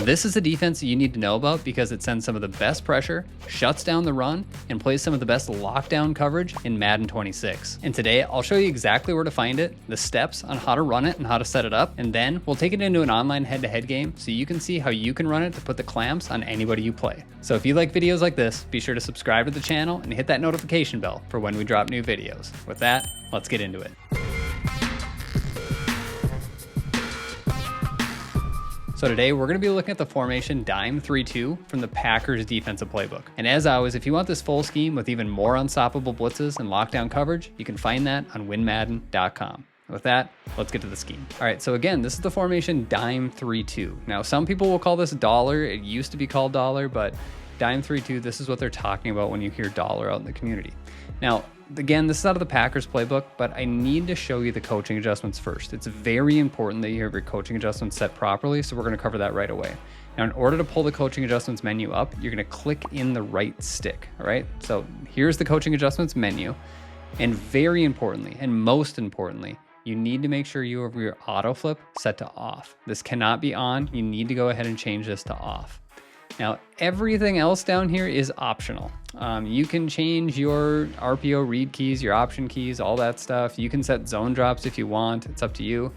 This is a defense that you need to know about because it sends some of the best pressure, shuts down the run, and plays some of the best lockdown coverage in Madden 26. And today, I'll show you exactly where to find it, the steps on how to run it and how to set it up, and then we'll take it into an online head-to-head game so you can see how you can run it to put the clamps on anybody you play. So if you like videos like this, be sure to subscribe to the channel and hit that notification bell for when we drop new videos. With that, let's get into it. So today we're going to be looking at the formation dime 3-2 from the Packers defensive playbook. And as always, if you want this full scheme with even more unstoppable blitzes and lockdown coverage, you can find that on WinMadden.com. With that, let's get to the scheme. All right, so again, this is the formation dime 3-2. Now, some people will call this dollar. It used to be called dollar, but dime 3-2, this is what they're talking about when you hear dollar out in the community. Now, again, this is out of the Packers playbook, but I need to show you the coaching adjustments first. It's very important that you have your coaching adjustments set properly, so we're going to cover that right away. Now, in order to pull the coaching adjustments menu up, you're going to click in the right stick, all right? So here's the coaching adjustments menu, and very importantly, and most importantly, you need to make sure you have your auto flip set to off. This cannot be on. You need to go ahead and change this to off. Now, everything else down here is optional. You can change your RPO read keys, your option keys, all that stuff. You can set zone drops if you want. It's up to you.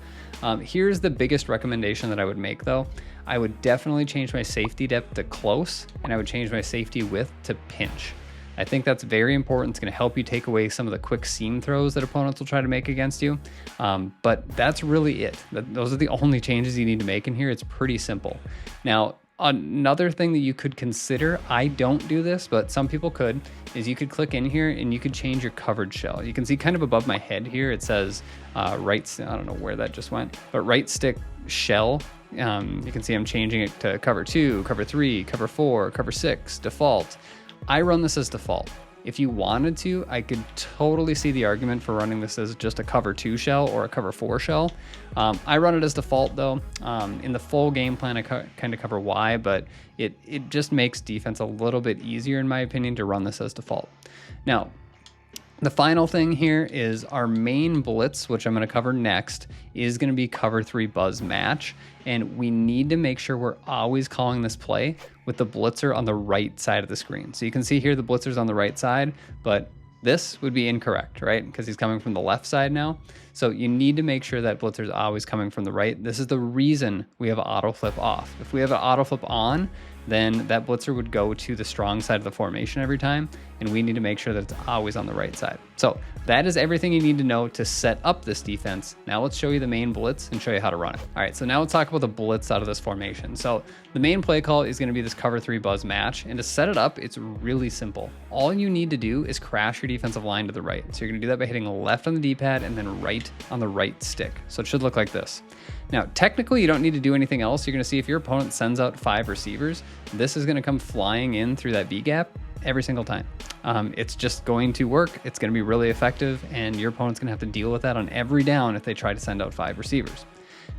Here's the biggest recommendation that I would make, though. I would definitely change my safety depth to close, and I would change my safety width to pinch. I think that's very important. It's going to help you take away some of the quick seam throws that opponents will try to make against you. But that's really it. Those are the only changes you need to make in here. It's pretty simple. Now, another thing that you could consider, I don't do this, but some people could, is you could click in here and you could change your coverage shell. You can see kind of above my head here, it says right, I don't know where that just went, but right stick shell. You can see I'm changing it to cover 2, cover 3, cover 4, cover 6, default. I run this as default. If you wanted to, I could totally see the argument for running this as just a cover 2 shell or a cover 4 shell. I run it as default though. In the full game plan, I kind of cover Y, but it just makes defense a little bit easier in my opinion to run this as default. Now, the final thing here is our main blitz, which I'm going to cover next, is going to be cover 3 buzz match. And we need to make sure we're always calling this play with the blitzer on the right side of the screen. So you can see here the blitzer's on the right side, but this would be incorrect, right? Because he's coming from the left side now. So you need to make sure that blitzer's always coming from the right. This is the reason we have auto flip off. If we have an auto flip on, then that blitzer would go to the strong side of the formation every time, and we need to make sure that it's always on the right side. So that is everything you need to know to set up this defense. Now let's show you the main blitz and show you how to run it. All right, so now let's talk about the blitz out of this formation. So the main play call is going to be this cover 3 buzz match, and to set it up, it's really simple. All you need to do is crash your defensive line to the right. So you're going to do that by hitting left on the D-pad and then right on the right stick. So it should look like this. Now, technically, you don't need to do anything else. You're going to see if your opponent sends out 5 receivers, this is going to come flying in through that B gap every single time. It's just going to work. It's going to be really effective, and your opponent's going to have to deal with that on every down if they try to send out 5 receivers.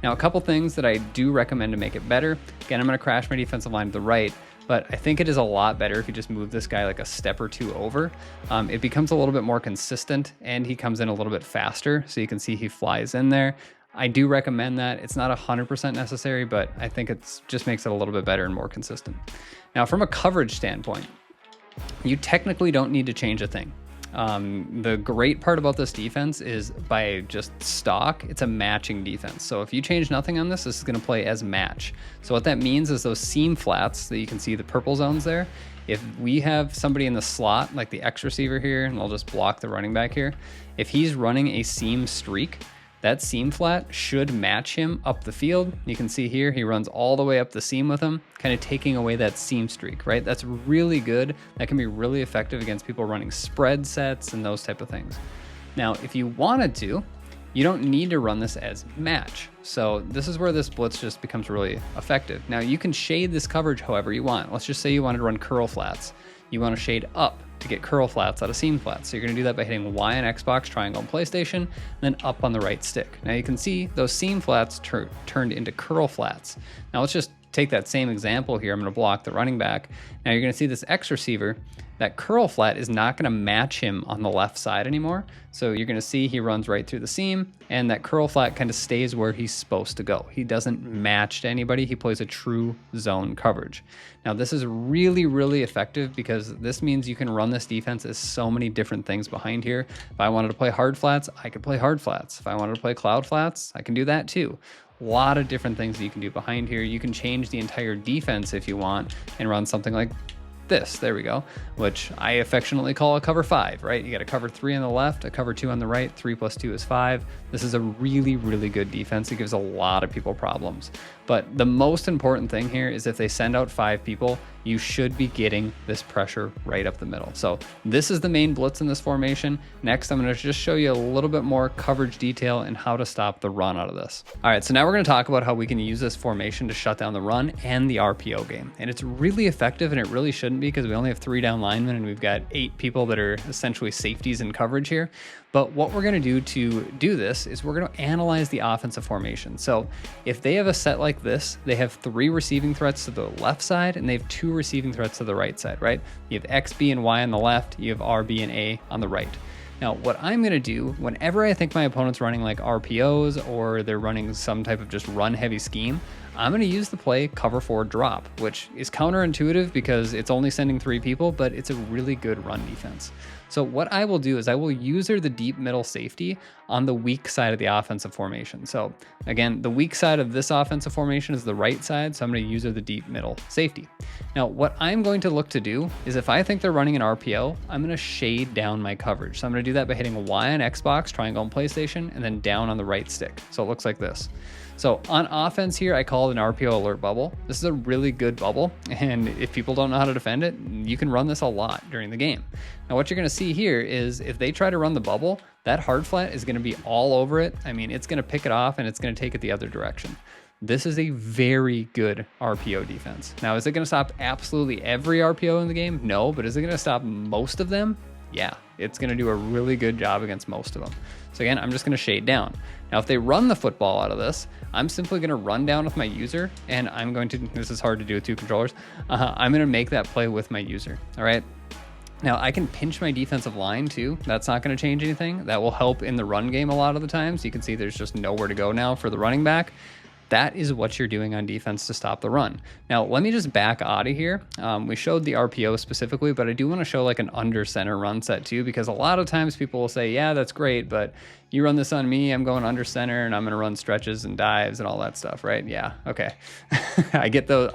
Now, a couple things that I do recommend to make it better. Again, I'm going to crash my defensive line to the right, but I think it is a lot better if you just move this guy like a step or 2 over. It becomes a little bit more consistent, and he comes in a little bit faster, so you can see he flies in there. I do recommend that. It's not 100% necessary, but I think it just makes it a little bit better and more consistent. Now, from a coverage standpoint, you technically don't need to change a thing. The great part about this defense is by just stock, it's a matching defense. So if you change nothing on this, this is going to play as match. So what that means is those seam flats that you can see the purple zones there, if we have somebody in the slot, like the X receiver here, and I'll just block the running back here, if he's running a seam streak, that seam flat should match him up the field. You can see here, he runs all the way up the seam with him, kind of taking away that seam streak, right? That's really good. That can be really effective against people running spread sets and those type of things. Now, if you wanted to, you don't need to run this as match. So this is where this blitz just becomes really effective. Now, you can shade this coverage however you want. Let's just say you wanted to run curl flats. You want to shade up to get curl flats out of seam flats. So you're going to do that by hitting Y on Xbox, triangle on PlayStation, and then up on the right stick. Now you can see those seam flats turned into curl flats. Now let's just take that same example here, I'm going to block the running back. Now you're going to see this X receiver, that curl flat is not going to match him on the left side anymore. So you're going to see he runs right through the seam, and that curl flat kind of stays where he's supposed to go. He doesn't match to anybody. He plays a true zone coverage. Now this is really, really effective because this means you can run this defense as so many different things behind here. If I wanted to play hard flats, I could play hard flats. If I wanted to play cloud flats, I can do that too. A lot of different things that you can do behind here. You can change the entire defense if you want and run something like this, there we go, which I affectionately call a cover 5, right? You got a cover 3 on the left, a cover 2 on the right, 3 plus 2 is 5. This is a really, really good defense. It gives a lot of people problems. But the most important thing here is if they send out 5 people, you should be getting this pressure right up the middle. So this is the main blitz in this formation. Next, I'm going to just show you a little bit more coverage detail and how to stop the run out of this. All right, so now we're going to talk about how we can use this formation to shut down the run and the RPO game. And it's really effective, and it really shouldn't be because we only have 3 down linemen and we've got 8 people that are essentially safeties in coverage here. But what we're going to do this is we're going to analyze the offensive formation. So if they have a set like this, they have 3 receiving threats to the left side and they have 2 receiving threats to the right side, right? You have X, B, and Y on the left, you have R, B, and A on the right. Now, what I'm going to do whenever I think my opponent's running like RPOs or they're running some type of just run heavy scheme, I'm going to use the play cover 4 drop, which is counterintuitive because it's only sending 3 people, but it's a really good run defense. So what I will do is I will user the deep middle safety on the weak side of the offensive formation. So again, the weak side of this offensive formation is the right side, so I'm going to user the deep middle safety. Now, what I'm going to look to do is if I think they're running an RPO, I'm going to shade down my coverage. So I'm going to do that by hitting Y on Xbox, triangle on PlayStation, and then down on the right stick. So it looks like this. So on offense here, I call it an RPO alert bubble. This is a really good bubble, and if people don't know how to defend it, you can run this a lot during the game. Now what you're gonna see here is if they try to run the bubble, that hard flat is gonna be all over it. I mean, it's gonna pick it off and it's gonna take it the other direction. This is a very good RPO defense. Now, is it gonna stop absolutely every RPO in the game? No, but is it gonna stop most of them? Yeah, it's gonna do a really good job against most of them. So again, I'm just gonna shade down. Now, if they run the football out of this, I'm simply gonna run down with my user and I'm going to, this is hard to do with 2 controllers, I'm gonna make that play with my user, all right? Now, I can pinch my defensive line too. That's not gonna change anything. That will help in the run game a lot of the times. You can see there's just nowhere to go now for the running back. That is what you're doing on defense to stop the run. Now, let me just back out of here. We showed the RPO specifically, but I do want to show like an under center run set too, because a lot of times people will say, yeah, that's great, but you run this on me, I'm going under center and I'm going to run stretches and dives and all that stuff, right? Yeah, okay. I get those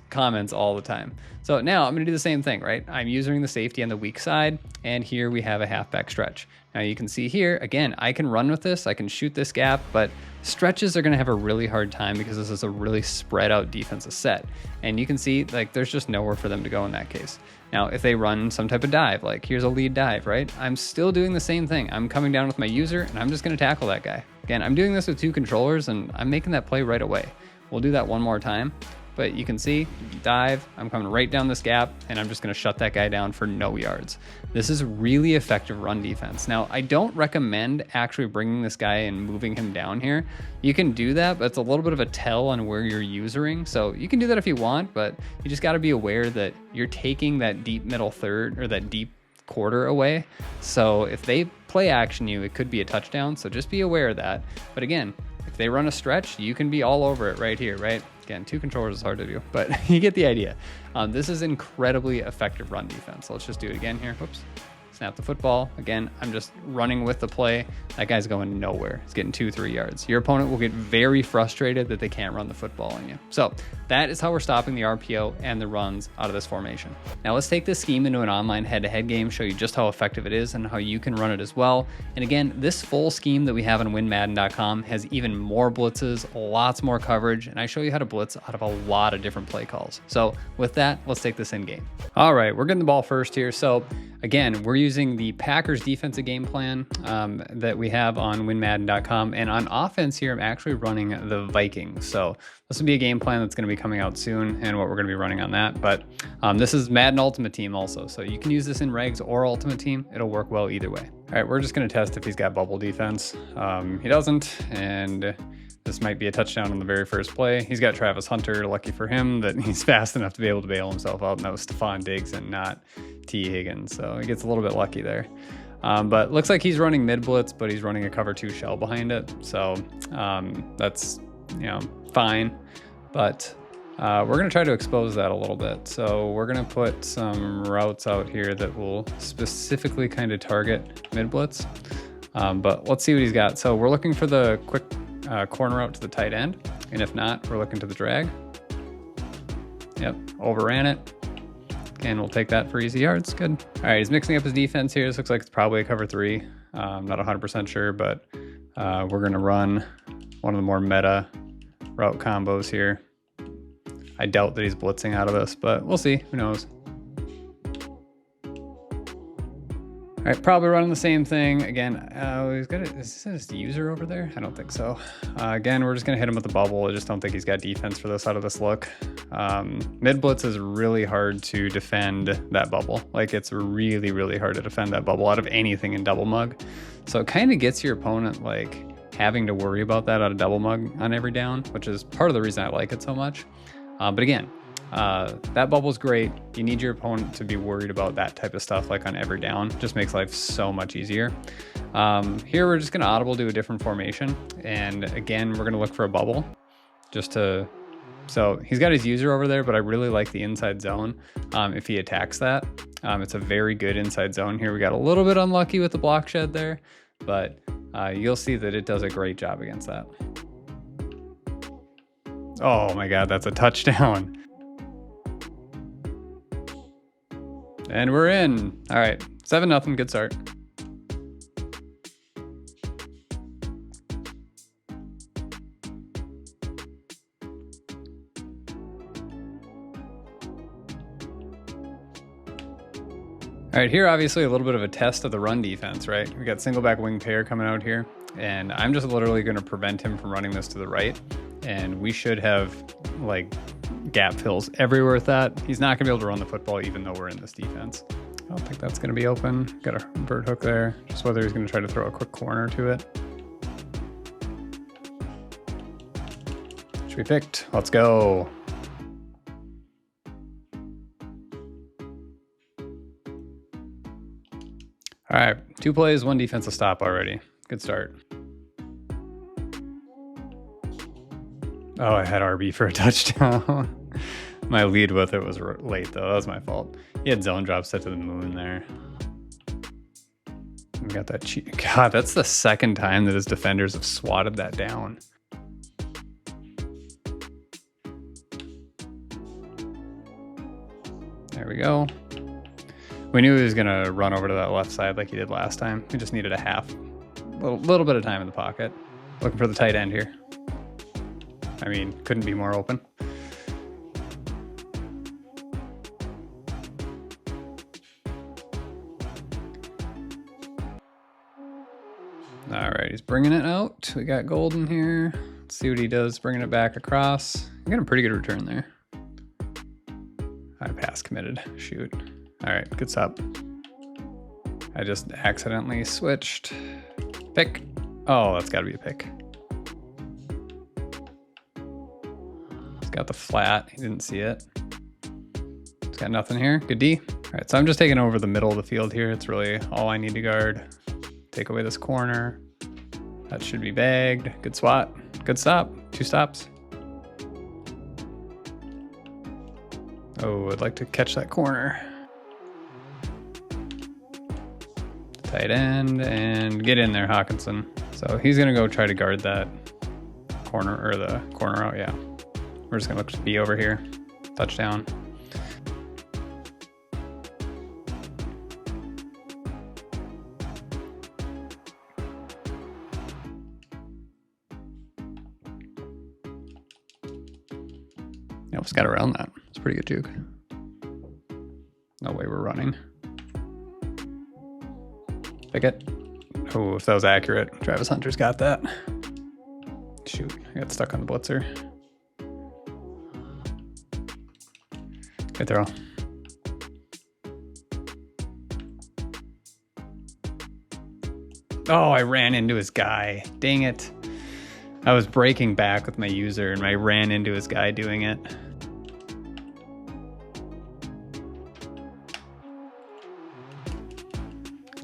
comments all the time. So now I'm going to do the same thing, right? I'm using the safety on the weak side, and here we have a halfback stretch. Now you can see here, again, I can run with this, I can shoot this gap, but stretches are going to have a really hard time because this is a really spread out defensive set. And you can see like there's just nowhere for them to go in that case. Now, if they run some type of dive, like here's a lead dive, right? I'm still doing the same thing. I'm coming down with my user and I'm just going to tackle that guy. Again, I'm doing this with 2 controllers and I'm making that play right away. We'll do that one more time. But you can see, dive, I'm coming right down this gap, and I'm just gonna shut that guy down for no yards. This is really effective run defense. Now, I don't recommend actually bringing this guy and moving him down here. You can do that, but it's a little bit of a tell on where you're usering. So you can do that if you want, but you just gotta be aware that you're taking that deep middle third, or that deep quarter away. So if they play action you, it could be a touchdown, so just be aware of that. But again, if they run a stretch, you can be all over it right here, right? Again, 2 controllers is hard to do, but you get the idea. This is incredibly effective run defense. So let's just do it again here. Whoops. Snap the football. Again, I'm just running with the play. That guy's going nowhere. He's getting 2-3 yards. Your opponent will get very frustrated that they can't run the football on you. So that is how we're stopping the RPO and the runs out of this formation. Now let's take this scheme into an online head-to-head game, show you just how effective it is and how you can run it as well. And again, this full scheme that we have on WinMadden.com has even more blitzes, lots more coverage, and I show you how to blitz out of a lot of different play calls. So with that, let's take this in game. All right, we're getting the ball first here. So again, we're using the Packers defensive game plan that we have on WinMadden.com. And on offense here, I'm actually running the Vikings. So this will be a game plan that's going to be coming out soon and what we're going to be running on that. But this is Madden Ultimate Team also. So you can use this in Regs or Ultimate Team. It'll work well either way. All right, we're just going to test if he's got bubble defense. He doesn't. And This might be a touchdown on the very first play. He's got Travis Hunter. Lucky for him that he's fast enough to be able to bail himself out. And that was Stephon Diggs and not T. Higgins. So he gets a little bit lucky there. But looks like he's running mid blitz, but he's running a cover 2 shell behind it. So that's, fine. But we're going to try to expose that a little bit. So we're going to put some routes out here that will specifically kind of target mid blitz. But let's see what he's got. So we're looking for the quick corner out to the tight end. And if not, we're looking to the drag. Yep, overran it. And we'll take that for easy yards. Good. All right, he's mixing up his defense here. This looks like it's probably a cover 3. I'm not 100% sure, but we're going to run one of the more meta route combos here. I doubt that he's blitzing out of this, but we'll see. Who knows? All right, probably running the same thing. Again, he's got is this his user over there? I don't think so. Again, we're just gonna hit him with the bubble. I just don't think he's got defense for this out of this look. Mid blitz is really hard to defend that bubble. Like, it's really, really hard to defend that bubble out of anything in double mug. So it kind of gets your opponent like having to worry about that out of double mug on every down, which is part of the reason I like it so much. But again, that bubble's great. You need your opponent to be worried about that type of stuff like on every down. Just makes life so much easier. Here we're just gonna audible do a different formation. And again, we're gonna look for a bubble so he's got his user over there, but I really like the inside zone. If he attacks that, it's a very good inside zone here. We got a little bit unlucky with the block shed there, but you'll see that it does a great job against that. Oh my God, that's a touchdown. And we're in. All right, 7-0, good start. All right, here obviously a little bit of a test of the run defense, right? We got single back wing pair coming out here, and I'm just literally gonna prevent him from running this to the right, and we should have like gap fills everywhere with that. He's not gonna be able to run the football even though we're in this defense. I don't think that's gonna be open. Got a bird hook there. Just whether he's gonna try to throw a quick corner to it. Should be picked. Let's go. All right, 2 plays, 1 defensive stop already. Good start. Oh, I had RB for a touchdown. My lead with it was late though. That was my fault. He had zone drop set to the moon there. We got that cheat. God, that's the second time that his defenders have swatted that down. There we go. We knew he was gonna run over to that left side like he did last time. We just needed a little bit of time in the pocket. Looking for the tight end here. I mean, couldn't be more open. All right, he's bringing it out. We got Golden here. Let's see what he does, bringing it back across. I got a pretty good return there. I pass committed, shoot. All right, good stop. I just accidentally switched. Pick. Oh, that's gotta be a pick. He's got the flat, he didn't see it. He's got nothing here, good D. All right, so I'm just taking over the middle of the field here. It's really all I need to guard. Take away this corner. That should be bagged. Good swat, good stop, 2 stops. Oh, I'd like to catch that corner. Tight end, and get in there, Hawkinson. So he's gonna go try to guard that corner, or the corner out, yeah. We're just gonna look to B over here. Touchdown. Yeah, just got around that. It's a pretty good juke. No way we're running. Pick it. Oh, if that was accurate. Travis Hunter's got that. Shoot, I got stuck on the blitzer. Good throw. Oh, I ran into his guy. Dang it. I was breaking back with my user and I ran into his guy doing it.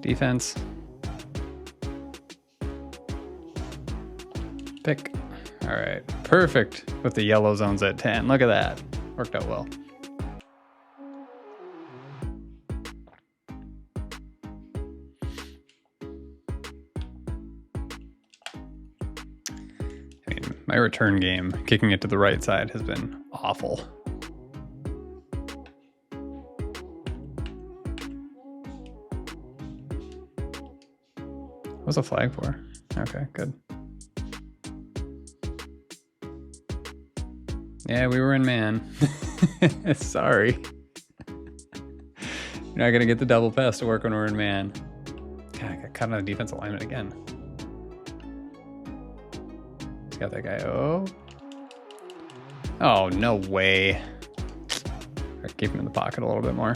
Defense. Pick. All right, perfect with the yellow zones at 10. Look at that, worked out well. I mean, my return game, kicking it to the right side, has been awful. What's a flag for? Okay, good. Yeah, we were in man. Sorry. You're not gonna get the double pass to work when we're in man. God, I got caught on the defense alignment again. He's got that guy. Oh. Oh, no way. I'll keep him in the pocket a little bit more.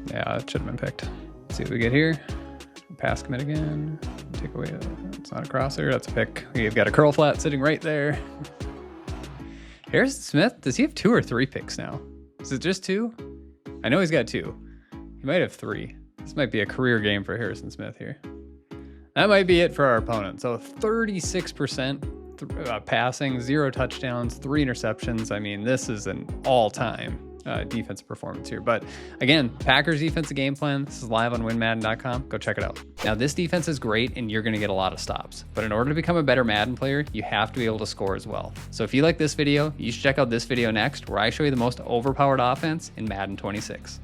Yeah, it should have been picked. Let's see what we get here. Pass commit again. Take away. It's not a crosser. That's a pick. We've got a curl flat sitting right there. Harrison Smith, does he have 2 or 3 picks now? Is it just 2? I know he's got 2. He might have 3. This might be a career game for Harrison Smith here. That might be it for our opponent. So 36% passing, 0 touchdowns, 3 interceptions. I mean, this is an all-time defensive performance here. But again, Packers defensive game plan. This is live on WinMadden.com. Go check it out. Now, this defense is great and you're going to get a lot of stops. But in order to become a better Madden player, you have to be able to score as well. So if you like this video, you should check out this video next, where I show you the most overpowered offense in Madden 26.